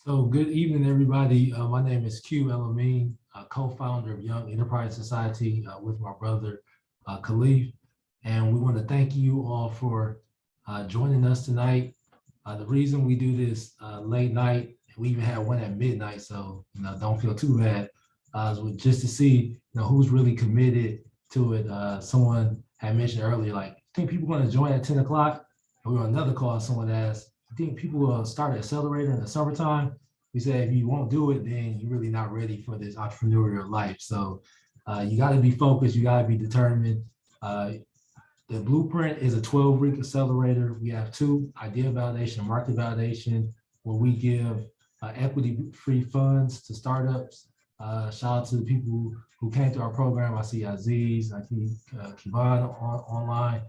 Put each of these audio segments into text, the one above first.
So good evening, everybody. My name is Q Elamine, co-founder of Young Enterprise Society with my brother Khalif. And we want to thank you all for joining us tonight. The reason we do this late night, we even had one at midnight, so don't feel too bad. Just to see who's really committed to it. Someone had mentioned earlier, like, I think people want to join at 10 o'clock. And we were on another call, someone asked, I think people will start Accelerator in the summertime. We said, if you won't do it, then you're really not ready for this entrepreneurial life. So you got to be focused. You got to be determined. The blueprint is a 12-week accelerator. We have two: idea validation and market validation, where we give equity-free funds to startups. Shout out to the people who came through our program. I see Aziz, I see Kivan online.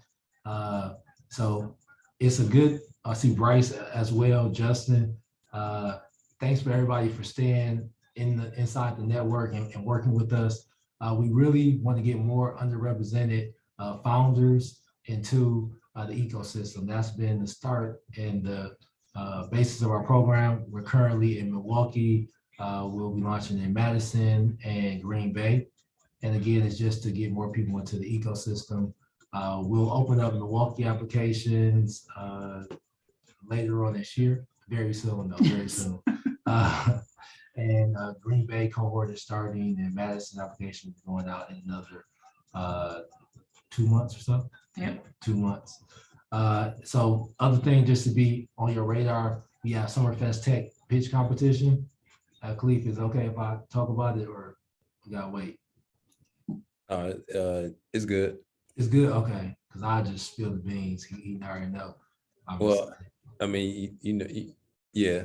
So it's a good, I see Bryce as well, Justin. Thanks for everybody for staying inside the network and working with us. We really want to get more underrepresented founders into the ecosystem. That's been the start and the basis of our program. We're currently in Milwaukee. We'll be launching in Madison and Green Bay. And again, it's just to get more people into the ecosystem. We'll open up Milwaukee applications later on this year. Very soon, though, very soon. And Green Bay cohort is starting, and Madison application is going out in another 2 months or so. Yep. 2 months. So other thing, just to be on your radar, we have Summerfest Tech pitch competition. Khalif, is it okay if I talk about it, or we gotta wait? It's good. It's good, okay, because I just spilled the beans. He already know. Well, I mean, yeah.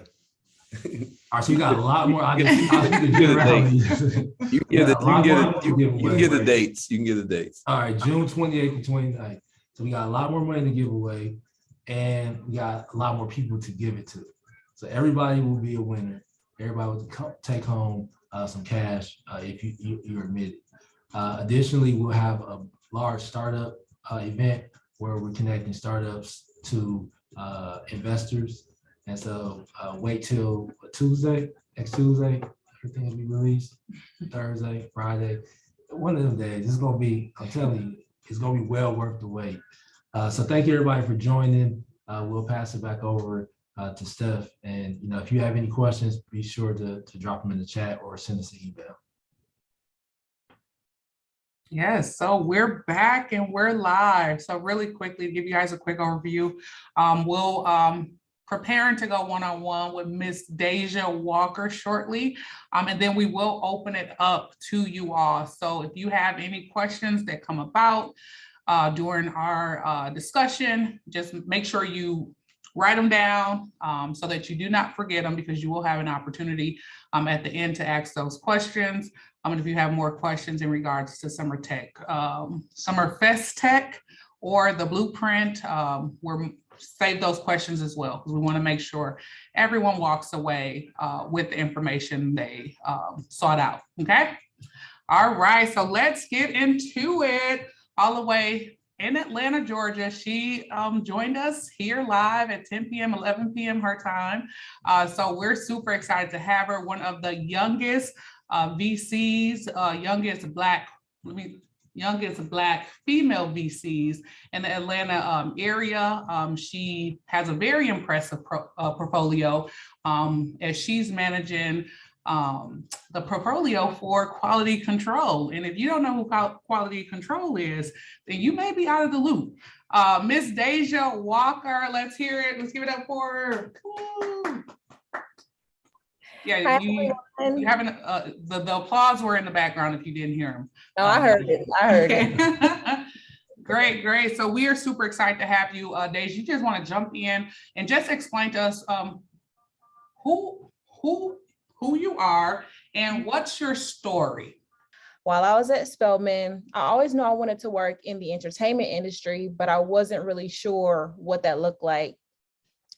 All right, so you got a lot more. You can get the dates. You can get the dates. All right, June 28th to 29th. So we got a lot more money to give away, and we got a lot more people to give it to. So everybody will be a winner. Everybody will take home some cash if you're admitted. Additionally, we'll have a large startup event where we're connecting startups to investors. And so wait till Tuesday, next Tuesday, everything will be released. Thursday, Friday, one of them days. It's gonna be, I'm telling you, it's gonna be well worth the wait. So thank you everybody for joining. We'll pass it back over to Steph. And if you have any questions, be sure to drop them in the chat or send us an email. Yes, so we're back and we're live. So really quickly, to give you guys a quick overview, we'll preparing to go one-on-one with Miss Dazayah Walker shortly. And then we will open it up to you all. So if you have any questions that come about during our discussion, just make sure you write them down so that you do not forget them, because you will have an opportunity at the end to ask those questions. And if you have more questions in regards to Summer Tech, Summerfest Tech, or the blueprint, we're save those questions as well, because we want to make sure everyone walks away with the information they sought out. Okay. All right. So let's get into it. All the way in Atlanta, Georgia. She joined us here live at 10 p.m., 11 p.m. her time. So we're super excited to have her. One of the youngest VCs, youngest Black female VCs in the Atlanta area. She has a very impressive portfolio as she's managing the portfolio for quality control. And if you don't know who quality control is, then you may be out of the loop. Miss Dazayah Walker, let's hear it. Let's give it up for her. Woo. Yeah, you haven't, the applause were in the background if you didn't hear them. No, I heard it. Great. So we are super excited to have you, Dazayah. You just want to jump in and just explain to us who you are and what's your story. While I was at Spelman, I always knew I wanted to work in the entertainment industry, but I wasn't really sure what that looked like.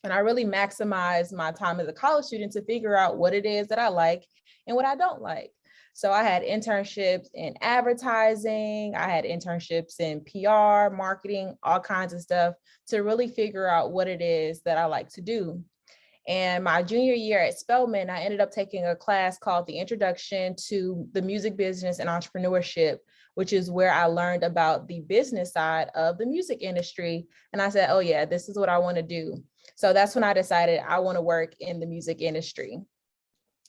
And I really maximized my time as a college student to figure out what it is that I like and what I don't like. So I had internships in advertising, I had internships in PR, marketing, all kinds of stuff to really figure out what it is that I like to do. And my junior year at Spelman, I ended up taking a class called the Introduction to the Music Business and Entrepreneurship, which is where I learned about the business side of the music industry. And I said, oh yeah, this is what I want to do. So that's when I decided I want to work in the music industry.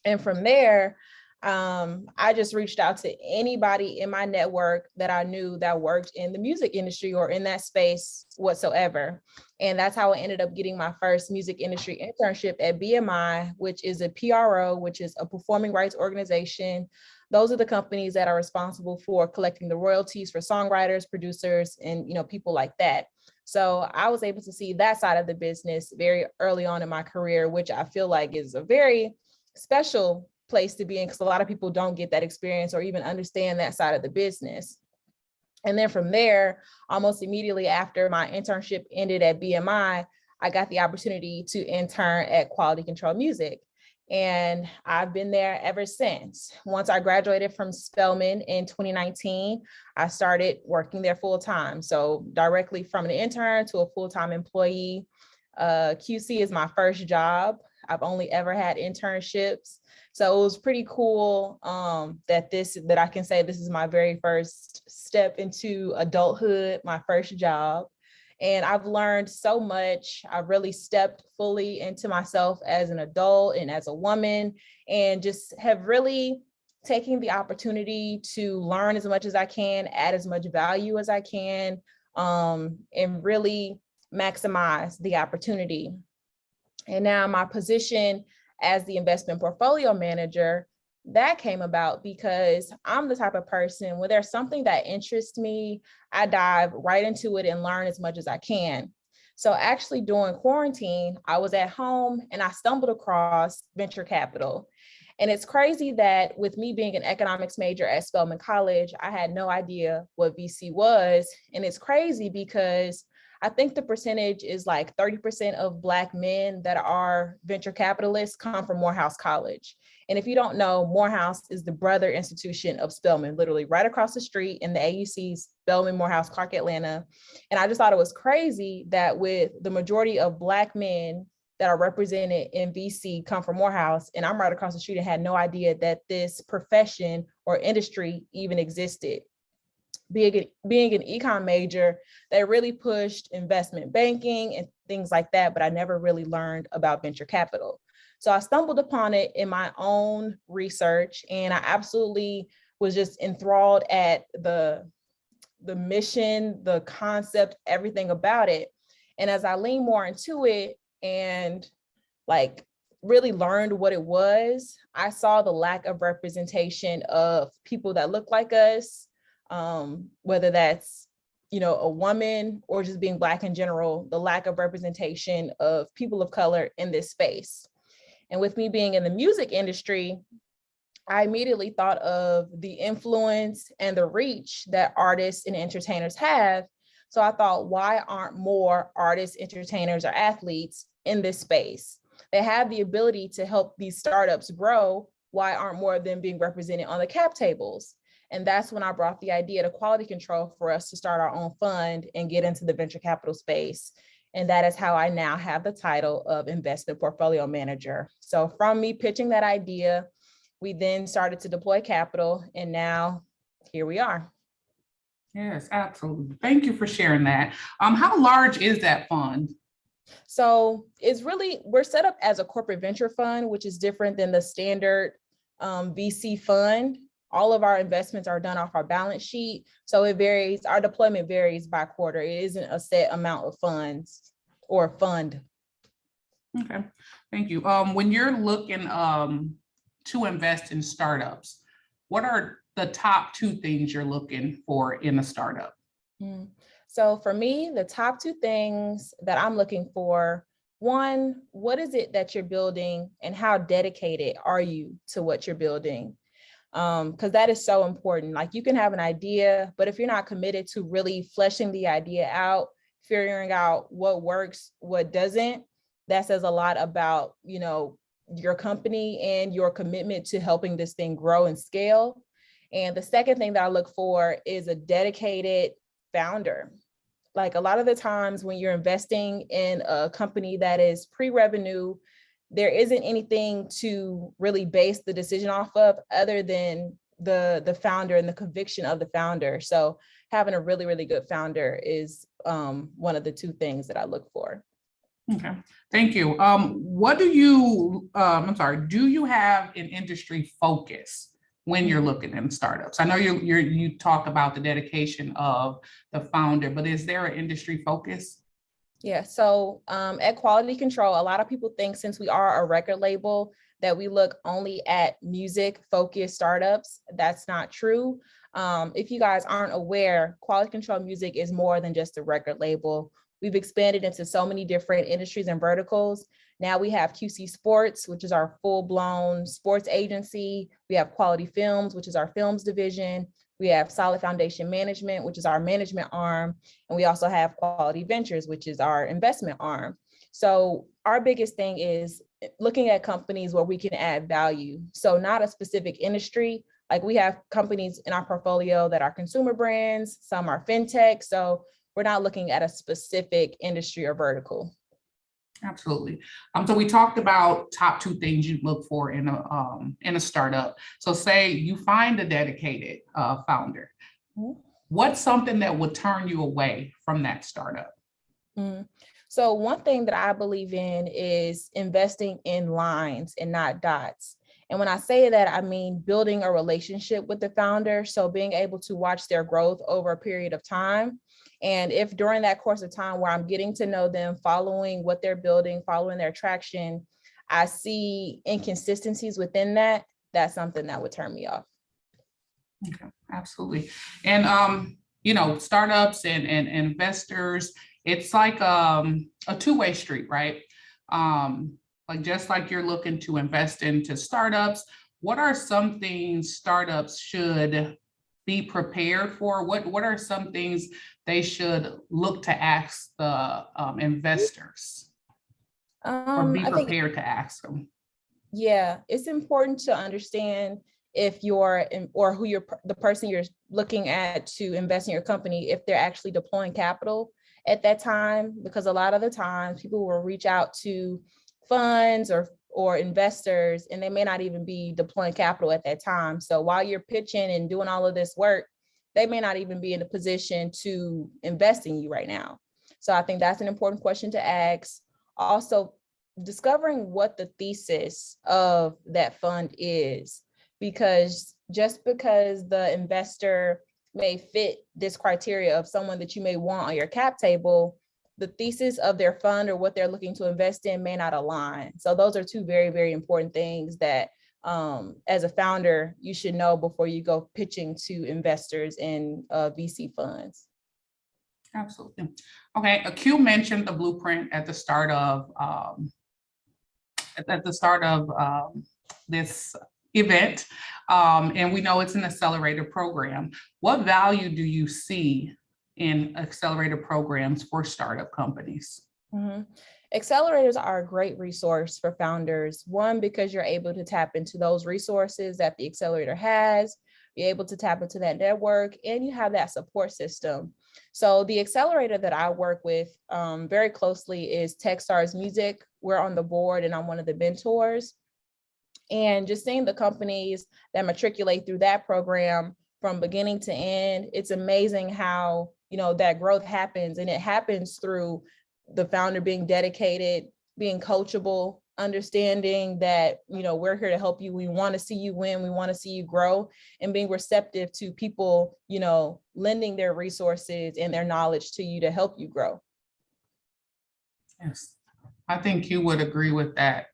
And from there, I just reached out to anybody in my network that I knew that worked in the music industry or in that space whatsoever. And that's how I ended up getting my first music industry internship at BMI, which is a PRO, which is a performing rights organization. Those are the companies that are responsible for collecting the royalties for songwriters, producers, and people like that. So I was able to see that side of the business very early on in my career, which I feel like is a very special place to be in, because a lot of people don't get that experience or even understand that side of the business. And then from there, almost immediately after my internship ended at BMI, I got the opportunity to intern at Quality Control Music. And I've been there ever since. Once I graduated from Spelman in 2019, I started working there full time. So directly from an intern to a full-time employee. QC is my first job. I've only ever had internships. So it was pretty cool that I can say this is my very first step into adulthood, my first job. And I've learned so much. I've really stepped fully into myself as an adult and as a woman, and just have really taken the opportunity to learn as much as I can, add as much value as I can, and really maximize the opportunity. And now my position as the investment portfolio manager, that came about because I'm the type of person, when there's something that interests me, I dive right into it and learn as much as I can. So actually during quarantine, I was at home and I stumbled across venture capital. And it's crazy that with me being an economics major at Spelman College, I had no idea what VC was. And it's crazy because I think the percentage is like 30% of Black men that are venture capitalists come from Morehouse College. And if you don't know, Morehouse is the brother institution of Spelman, literally right across the street in the AUC, Spelman, Morehouse, Clark, Atlanta. And I just thought it was crazy that with the majority of Black men that are represented in VC come from Morehouse, and I'm right across the street and had no idea that this profession or industry even existed. Being an econ major, they really pushed investment banking and things like that, but I never really learned about venture capital. So I stumbled upon it in my own research, and I absolutely was just enthralled at the mission, the concept, everything about it. And as I leaned more into it and like really learned what it was, I saw the lack of representation of people that look like us, whether that's, a woman or just being Black in general, the lack of representation of people of color in this space. And with me being in the music industry, I immediately thought of the influence and the reach that artists and entertainers have. So I thought, why aren't more artists, entertainers, or athletes in this space? They have the ability to help these startups grow. Why aren't more of them being represented on the cap tables? And that's when I brought the idea to Quality Control for us to start our own fund and get into the venture capital space. And that is how I now have the title of investment portfolio manager. So from me pitching that idea, we then started to deploy capital, and now here we are. Yes, absolutely. Thank you for sharing that. How large is that fund? So we're set up as a corporate venture fund, which is different than the standard VC fund. All of our investments are done off our balance sheet. So it varies, our deployment varies by quarter. It isn't a set amount of funds or fund. Okay, thank you. When you're looking to invest in startups, what are the top two things you're looking for in a startup? So for me, the top two things that I'm looking for, one, what is it that you're building and how dedicated are you to what you're building? Because that is so important. Like, you can have an idea, but if you're not committed to really fleshing the idea out, figuring out what works, what doesn't, that says a lot about, your company and your commitment to helping this thing grow and scale. And the second thing that I look for is a dedicated founder. Like, a lot of the times when you're investing in a company that is pre-revenue, there isn't anything to really base the decision off of other than the founder and the conviction of the founder. So having a really, really good founder is one of the two things that I look for. Okay, thank you. What do you, do you have an industry focus when you're looking in startups? I know you talk about the dedication of the founder, but is there an industry focus? Yeah, so at Quality Control, a lot of people think since we are a record label that we look only at music-focused startups. That's not true. If you guys aren't aware, Quality Control Music is more than just a record label. We've expanded into so many different industries and verticals. Now we have QC Sports, which is our full-blown sports agency. We have Quality Films, which is our films division. We have Solid Foundation Management, which is our management arm. And we also have Quality Ventures, which is our investment arm. So our biggest thing is looking at companies where we can add value. So not a specific industry. Like we have companies in our portfolio that are consumer brands, some are fintech. So we're not looking at a specific industry or vertical. Absolutely. So we talked about top two things you look for in a startup. So say you find a dedicated founder. What's something that would turn you away from that startup? So one thing that I believe in is investing in lines and not dots. And when I say that, I mean building a relationship with the founder. So being able to watch their growth over a period of time. And if during that course of time where I'm getting to know them, following what they're building, following their traction, I see inconsistencies within that, that's something that would turn me off. Okay, absolutely. And, startups and investors, it's like a two-way street, right? Like just like you're looking to invest into startups, what are some things startups should be prepared for? What are some things they should look to ask the investors or be prepared to ask them? Yeah, it's important to understand if you're or who you're the person you're looking at to invest in your company, if they're actually deploying capital at that time, because a lot of the times people will reach out to funds or investors and they may not even be deploying capital at that time. So while you're pitching and doing all of this work, they may not even be in a position to invest in you right now. So I think that's an important question to ask. Also, discovering what the thesis of that fund is, because just because the investor may fit this criteria of someone that you may want on your cap table, the thesis of their fund or what they're looking to invest in may not align. So those are two very, very important things that as a founder, you should know before you go pitching to investors in VC funds. Absolutely. Okay, Q mentioned the blueprint at the start of this event, and we know it's an accelerator program. What value do you see in accelerator programs for startup companies? Accelerators are a great resource for founders. One, because you're able to tap into those resources that the accelerator has, you're able to tap into that network, and you have that support system. So the accelerator that I work with very closely is Techstars Music. We're on the board and I'm one of the mentors. And just seeing the companies that matriculate through that program from beginning to end, it's amazing how, that growth happens, and it happens through the founder being dedicated, being coachable, understanding that, we're here to help you. We want to see you win. We want to see you grow, and being receptive to people, lending their resources and their knowledge to you to help you grow. Yes, I think you would agree with that.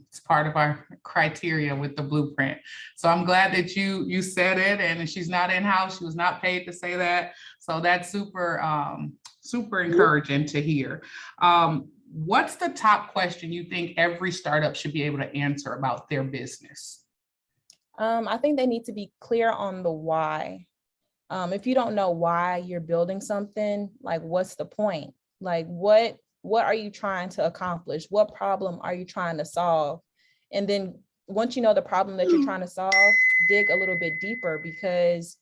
It's part of our criteria with the blueprint. So I'm glad that you said it, and she's not in-house. She was not paid to say that. So that's super encouraging to hear. What's the top question you think every startup should be able to answer about their business? I think they need to be clear on the why. If you don't know why you're building something, like what's the point? Like what are you trying to accomplish? What problem are you trying to solve? And then once you know the problem that you're trying to solve, dig a little bit deeper, because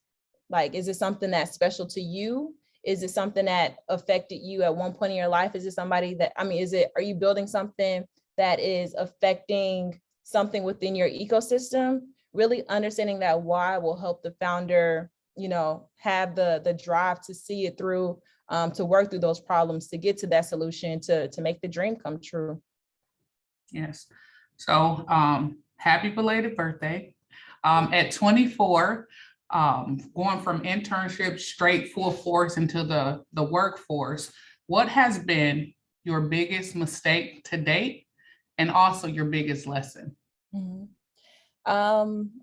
is it something that's special to you? Is it something that affected you at one point in your life? Is it somebody that, are you building something that is affecting something within your ecosystem, really understanding that why will help the founder, have the drive to see it through, to work through those problems, to get to that solution, to make the dream come true. Yes. So happy belated birthday. At 24, going from internship straight full force into the workforce, what has been your biggest mistake to date and also your biggest lesson? Mm-hmm.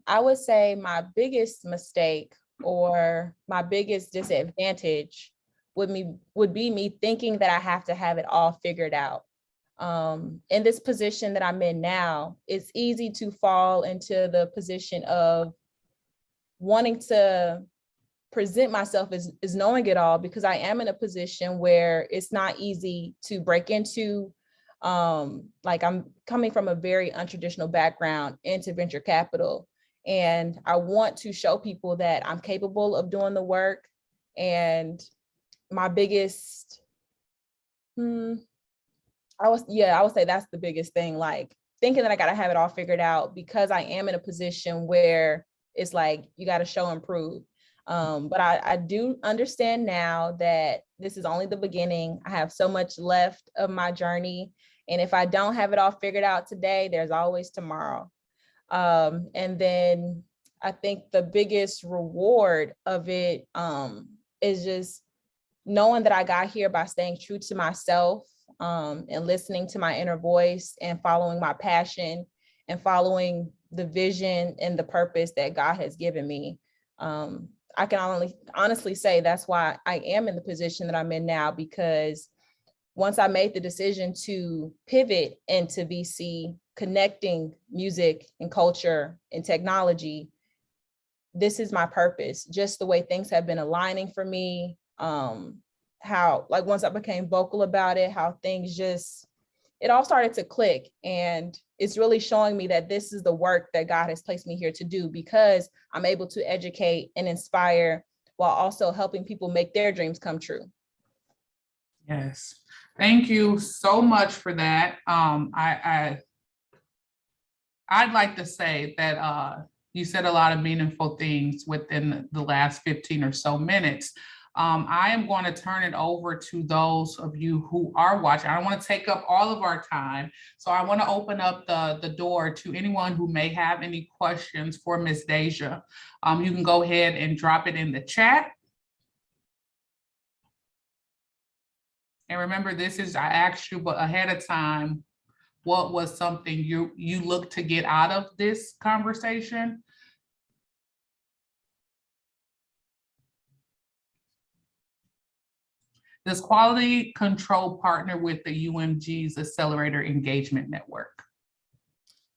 I would say my biggest mistake or my biggest disadvantage would be me thinking that I have to have it all figured out. In this position that I'm in now, it's easy to fall into the position of wanting to present myself as knowing it all, because I am in a position where it's not easy to break into. Like, I'm coming from a very untraditional background into venture capital, and I want to show people that I'm capable of doing the work. And my biggest, I would say that's the biggest thing, like thinking that I got to have it all figured out, because I am in a position where it's like, you got to show and prove. But I do understand now that this is only the beginning. I have so much left of my journey. And if I don't have it all figured out today, there's always tomorrow. And then I think the biggest reward of it is just knowing that I got here by staying true to myself, and listening to my inner voice and following my passion and following the vision and the purpose that God has given me. I can honestly say that's why I am in the position that I'm in now, because once I made the decision to pivot into VC, connecting music and culture and technology, this is my purpose. Just the way things have been aligning for me, how, like, once I became vocal about it, how things it all started to click. And it's really showing me that this is the work that God has placed me here to do, because I'm able to educate and inspire while also helping people make their dreams come true. Yes. Thank you so much for that. I'd like to say that you said a lot of meaningful things within the last 15 or so minutes. I am going to turn it over to those of you who are watching. I don't want to take up all of our time, so I want to open up the door to anyone who may have any questions for Ms. Dazayah. You can go ahead and drop it in the chat. And remember, I asked you ahead of time, what was something you look to get out of this conversation? Does quality control partner with the UMG's Accelerator Engagement Network?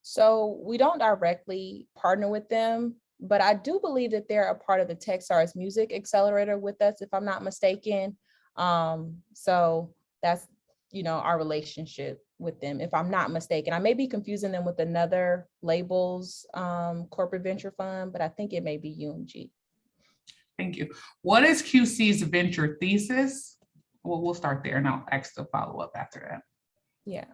So we don't directly partner with them, but I do believe that they're a part of the Techstars Music Accelerator with us, if I'm not mistaken. So that's, our relationship with them, if I'm not mistaken. I may be confusing them with another label's corporate venture fund, but I think it may be UMG. Thank you. What is QC's venture thesis? Well, we'll start there and I'll ask the follow-up after that. Yeah.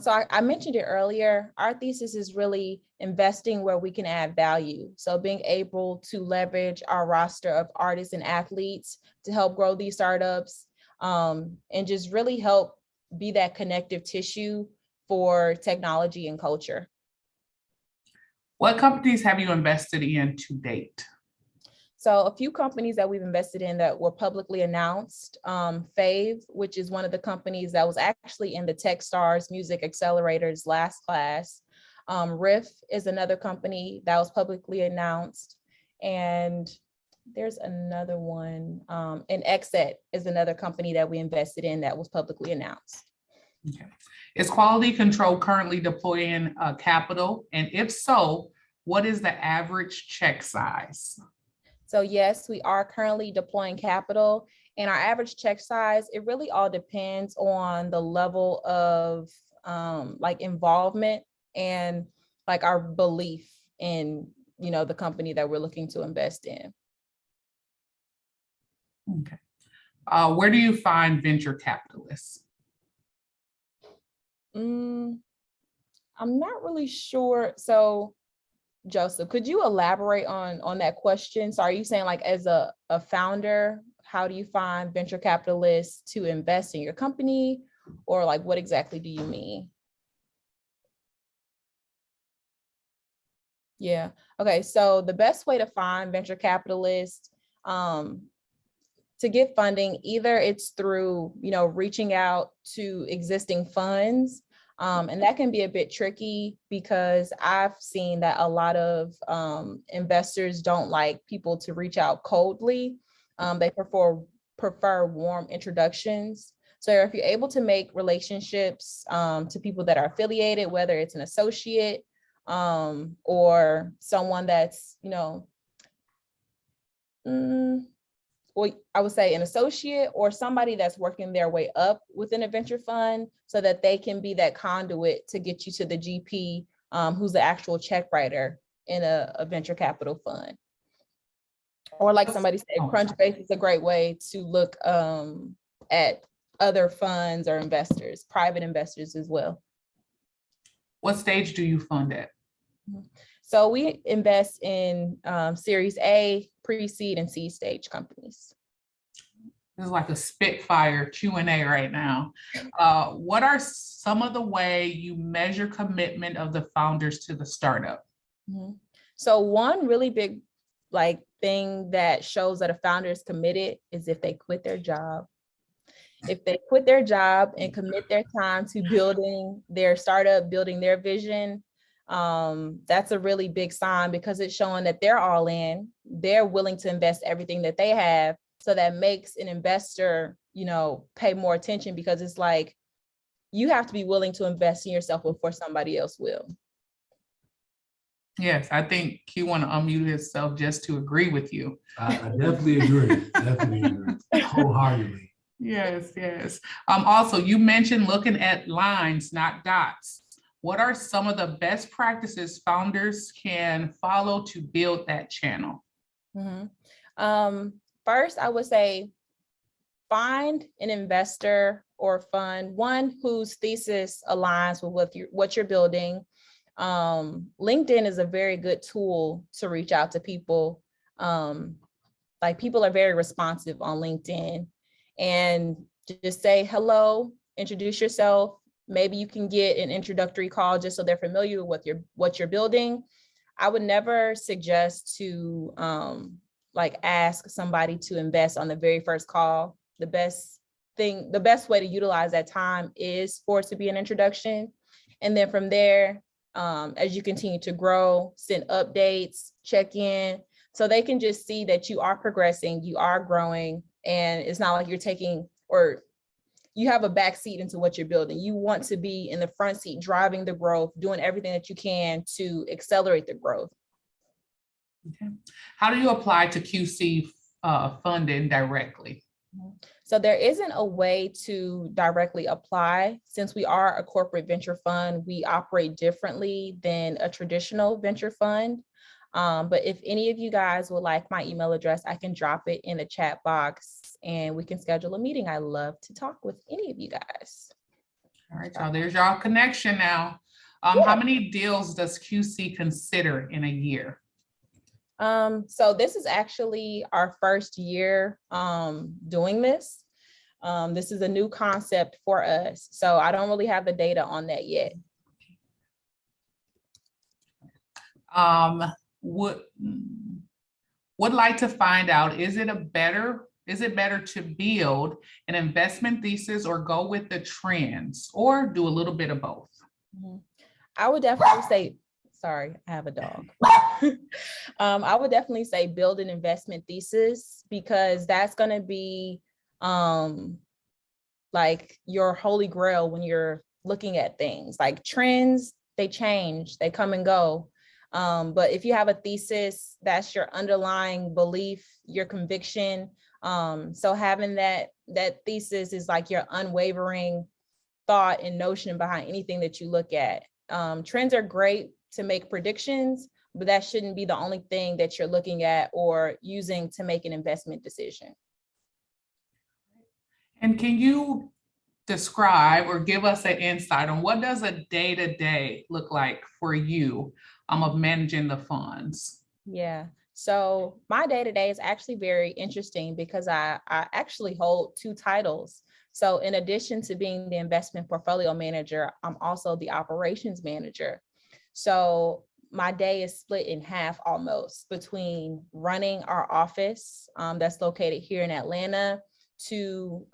So I mentioned it earlier. Our thesis is really investing where we can add value. So being able to leverage our roster of artists and athletes to help grow these startups, and just really help be that connective tissue for technology and culture. What companies have you invested in to date? So a few companies that we've invested in that were publicly announced, Fave, which is one of the companies that was actually in the Techstars Music Accelerator's last class. Riff is another company that was publicly announced. And there's another one, and Exet is another company that we invested in that was publicly announced. Okay. Is quality control currently deploying capital? And if so, what is the average check size? So yes, we are currently deploying capital, and our average check size, it really all depends on the level of like involvement and like our belief in, the company that we're looking to invest in. Okay. Where do you find venture capitalists? I'm not really sure. So Joseph, could you elaborate on that question? So are you saying like as a founder, how do you find venture capitalists to invest in your company? Or like what exactly do you mean? Yeah. Okay. So the best way to find venture capitalists to get funding, either it's through, reaching out to existing funds. And that can be a bit tricky because I've seen that a lot of investors don't like people to reach out coldly. They prefer warm introductions. So if you're able to make relationships to people that are affiliated, whether it's an associate or someone that's, well, I would say an associate or somebody that's working their way up within a venture fund so that they can be that conduit to get you to the GP who's the actual check writer in a venture capital fund. Or like somebody said, Crunchbase is a great way to look at other funds or investors, private investors as well. What stage do you fund at? So we invest in Series A, pre-seed, and seed stage companies. This is like a spitfire Q&A right now. What are some of the way you measure commitment of the founders to the startup? So one really big thing that shows that a founder is committed is if they quit their job. If they quit their job and commit their time to building their startup, building their vision, that's a really big sign because it's showing that they're all in, they're willing to invest everything that they have. So that makes an investor, pay more attention because it's like, you have to be willing to invest in yourself before somebody else will. Yes, I think Q want to unmute himself just to agree with you. I definitely agree. Wholeheartedly. Yes. Also, you mentioned looking at lines, not dots. What are some of the best practices founders can follow to build that channel? First, I would say find an investor or fund, one whose thesis aligns with what you're building. LinkedIn is a very good tool to reach out to people. People are very responsive on LinkedIn, and just say hello, introduce yourself. Maybe you can get an introductory call just so they're familiar with what you're building. I would never suggest to ask somebody to invest on the very first call. The best way to utilize that time is for it to be an introduction. And then from there, as you continue to grow, send updates, check in, so they can just see that you are progressing, you are growing, and it's not like you're taking or you have a back seat into what you're building. You want to be in the front seat, driving the growth, doing everything that you can to accelerate the growth. Okay. How do you apply to QC funding directly? So there isn't a way to directly apply. Since we are a corporate venture fund, we operate differently than a traditional venture fund. But if any of you guys would like my email address, I can drop it in the chat box and we can schedule a meeting. I love to talk with any of you guys. All right, y'all, there's y'all connection now. How many deals does QC consider in a year? So this is actually our first year doing this. This is a new concept for us, so I don't really have the data on that yet. Would like to find out, is it better to build an investment thesis or go with the trends, or do a little bit of both? I would definitely say, sorry, I have a dog. I would definitely say build an investment thesis, because that's going to be your holy grail when you're looking at things. Like trends, they change, they come and go. But if you have a thesis, that's your underlying belief, your conviction. So having that thesis is like your unwavering thought and notion behind anything that you look at. Trends are great to make predictions, but that shouldn't be the only thing that you're looking at or using to make an investment decision. And can you describe or give us an insight on what does a day-to-day look like for you of managing the funds? Yeah. So my day-to-day is actually very interesting because I actually hold two titles. So in addition to being the investment portfolio manager, I'm also the operations manager. So my day is split in half almost between running our office that's located here in Atlanta to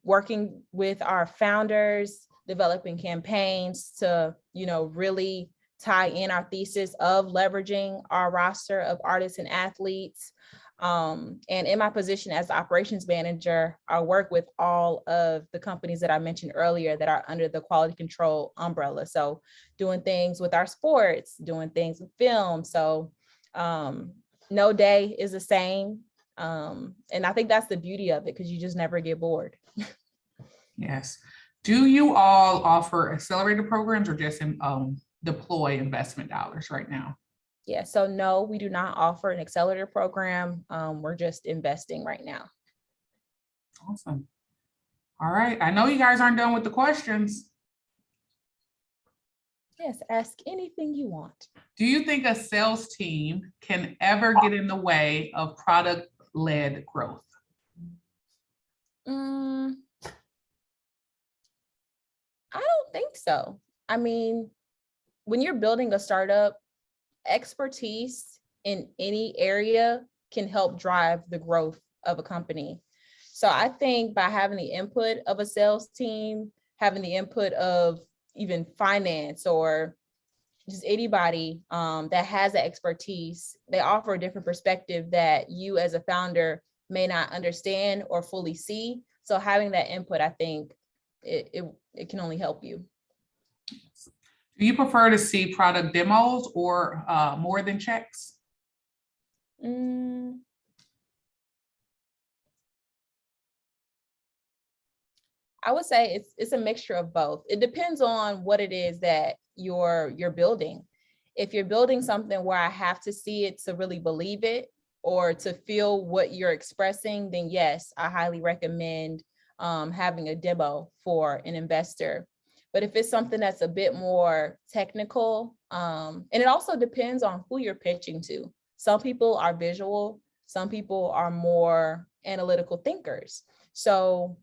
working with our founders, developing campaigns to, really tie in our thesis of leveraging our roster of artists and athletes. And in my position as the operations manager, I work with all of the companies that I mentioned earlier that are under the quality control umbrella. So doing things with our sports, doing things with film. So no day is the same. And I think that's the beauty of it because you just never get bored. Yes. Do you all offer accelerator programs or just deploy investment dollars right now? Yeah, so no, we do not offer an accelerator program. We're just investing right now. Awesome. All right. I know you guys aren't done with the questions. Yes, ask anything you want. Do you think a sales team can ever get in the way of product-led growth? I don't think so. I mean, when you're building a startup, expertise in any area can help drive the growth of a company. So I think by having the input of a sales team, having the input of even finance or just anybody that has the expertise, they offer a different perspective that you as a founder may not understand or fully see. So having that input, I think it can only help you. Do you prefer to see product demos or more than checks? I would say it's a mixture of both. It depends on what it is that you're building. If you're building something where I have to see it to really believe it or to feel what you're expressing, then yes, I highly recommend having a demo for an investor. But if it's something that's a bit more technical, and it also depends on who you're pitching to. Some people are visual, some people are more analytical thinkers. So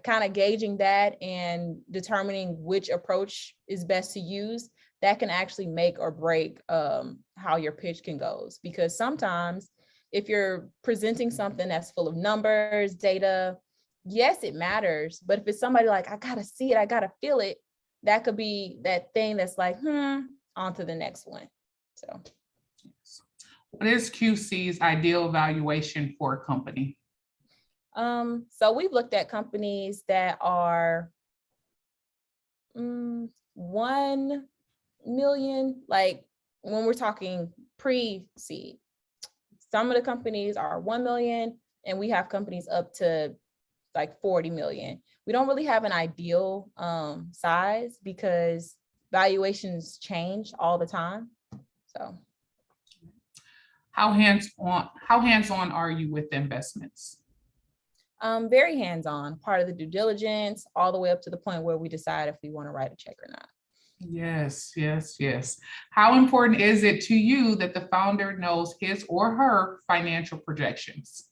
kind of gauging that and determining which approach is best to use, that can actually make or break how your pitch can go. Because sometimes if you're presenting something that's full of numbers, data, yes, it matters. But if it's somebody like, I gotta see it, I gotta feel it, that could be that thing that's like, on to the next one. So what is QC's ideal valuation for a company? So we've looked at companies that are 1 million, like when we're talking pre-seed. Some of the companies are 1 million, and we have companies up to like 40 million. We don't really have an ideal size because valuations change all the time. So how hands-on are you with investments? Very hands-on, part of the due diligence, all the way up to the point where we decide if we want to write a check or not. Yes, yes, yes. How important is it to you that the founder knows his or her financial projections?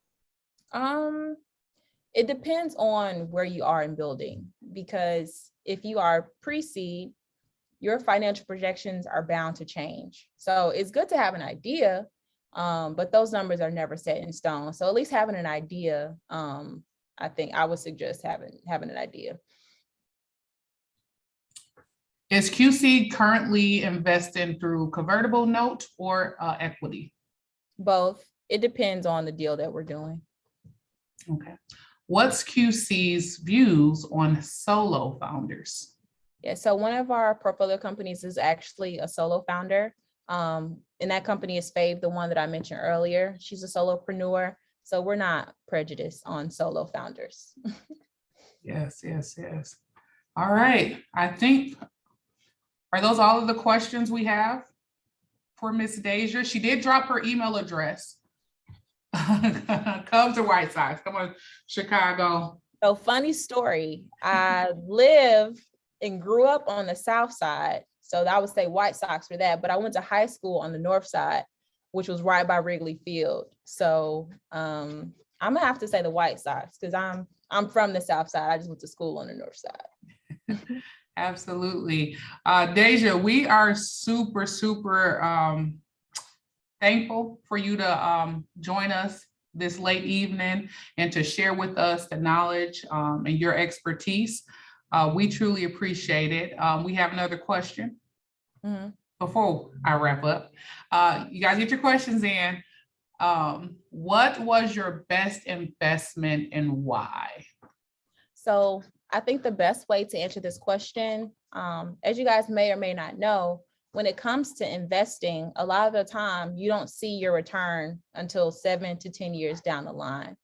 It depends on where you are in building, because if you are pre-seed, your financial projections are bound to change. So it's good to have an idea, but those numbers are never set in stone. So at least having an idea, I think I would suggest having an idea. Is QC currently investing through convertible note or equity? Both. It depends on the deal that we're doing. Okay. What's QC's views on solo founders? Yeah, so one of our portfolio companies is actually a solo founder. And that company is Fave, the one that I mentioned earlier. She's a solopreneur. So we're not prejudiced on solo founders. Yes, yes, yes. All right. I think, are those all of the questions we have for Miss Dazayah? She did drop her email address. Cubs or White Sox? Come on, Chicago. So funny story. I live and grew up on the South Side. So I would say White Sox for that, but I went to high school on the North Side, which was right by Wrigley Field. So I'm gonna have to say the White Sox because I'm from the South Side. I just went to school on the North Side. Absolutely. Deja, we are super, super thankful for you to join us this late evening and to share with us the knowledge and your expertise. We truly appreciate it. We have another question before I wrap up. You guys get your questions in. What was your best investment and why? So I think the best way to answer this question, as you guys may or may not know, when it comes to investing, a lot of the time you don't see your return until 7 to 10 years down the line.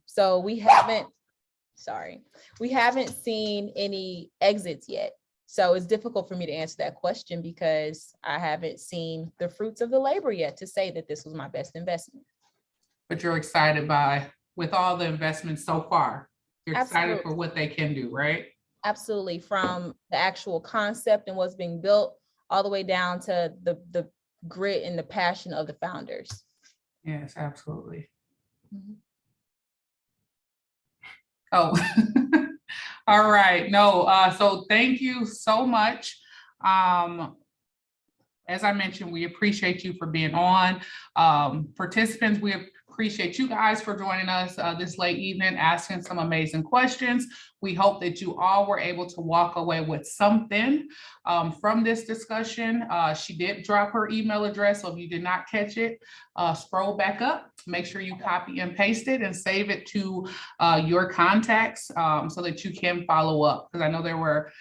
So we haven't seen any exits yet. So it's difficult for me to answer that question because I haven't seen the fruits of the labor yet to say that this was my best investment. But you're excited with all the investments so far. You're excited Absolutely. for what they can do, right? Absolutely. From the actual concept and what's being built all the way down to the grit and the passion of the founders. Yes, absolutely. Mhm. Oh, all right. No, so thank you so much. As I mentioned, we appreciate you for being on. Participants, we appreciate you guys for joining us this late evening, asking some amazing questions. We hope that you all were able to walk away with something from this discussion. She did drop her email address, so if you did not catch it, scroll back up, make sure you copy and paste it and save it to your contacts so that you can follow up. Because I know there were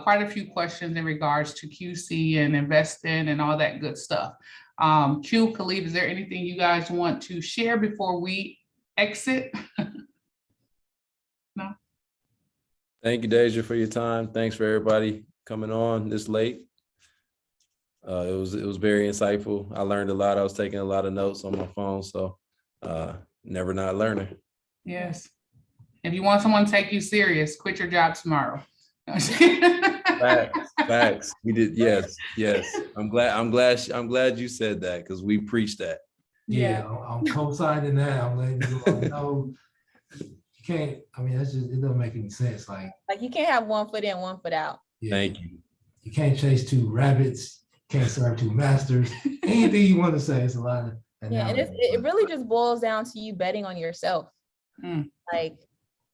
quite a few questions in regards to QC and investing and all that good stuff. Q, Khalif, is there anything you guys want to share before we exit? No? Thank you, Deja, for your time. Thanks for everybody coming on this late. It was very insightful. I learned a lot. I was taking a lot of notes on my phone, so never not learning. Yes. If you want someone to take you serious, quit your job tomorrow. Facts. We did. Yes. I'm glad you said that because we preached that. Yeah, I'm co-signing that. I'm letting you all know. You can't. I mean, that's just, it doesn't make any sense. Like you can't have 1 foot in, 1 foot out. Yeah. Thank you. You can't chase 2 rabbits. Can't serve 2 masters. Anything you want to say, it's a lot of. Yeah, and it really just boils down to you betting on yourself. Like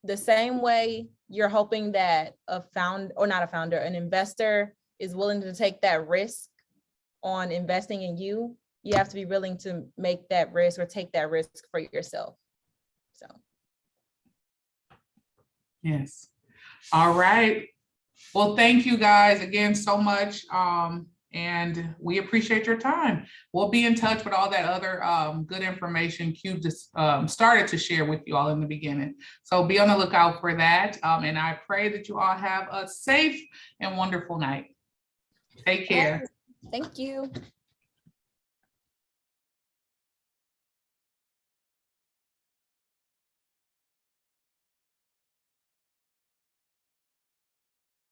the same way you're hoping that an investor is willing to take that risk on investing in you, you have to be willing to make that risk or take that risk for yourself. So. Yes. All right. Well, thank you guys again so much. And we appreciate your time. We'll be in touch with all that other good information Q just started to share with you all in the beginning. So be on the lookout for that. And I pray that you all have a safe and wonderful night. Take care. Thank you.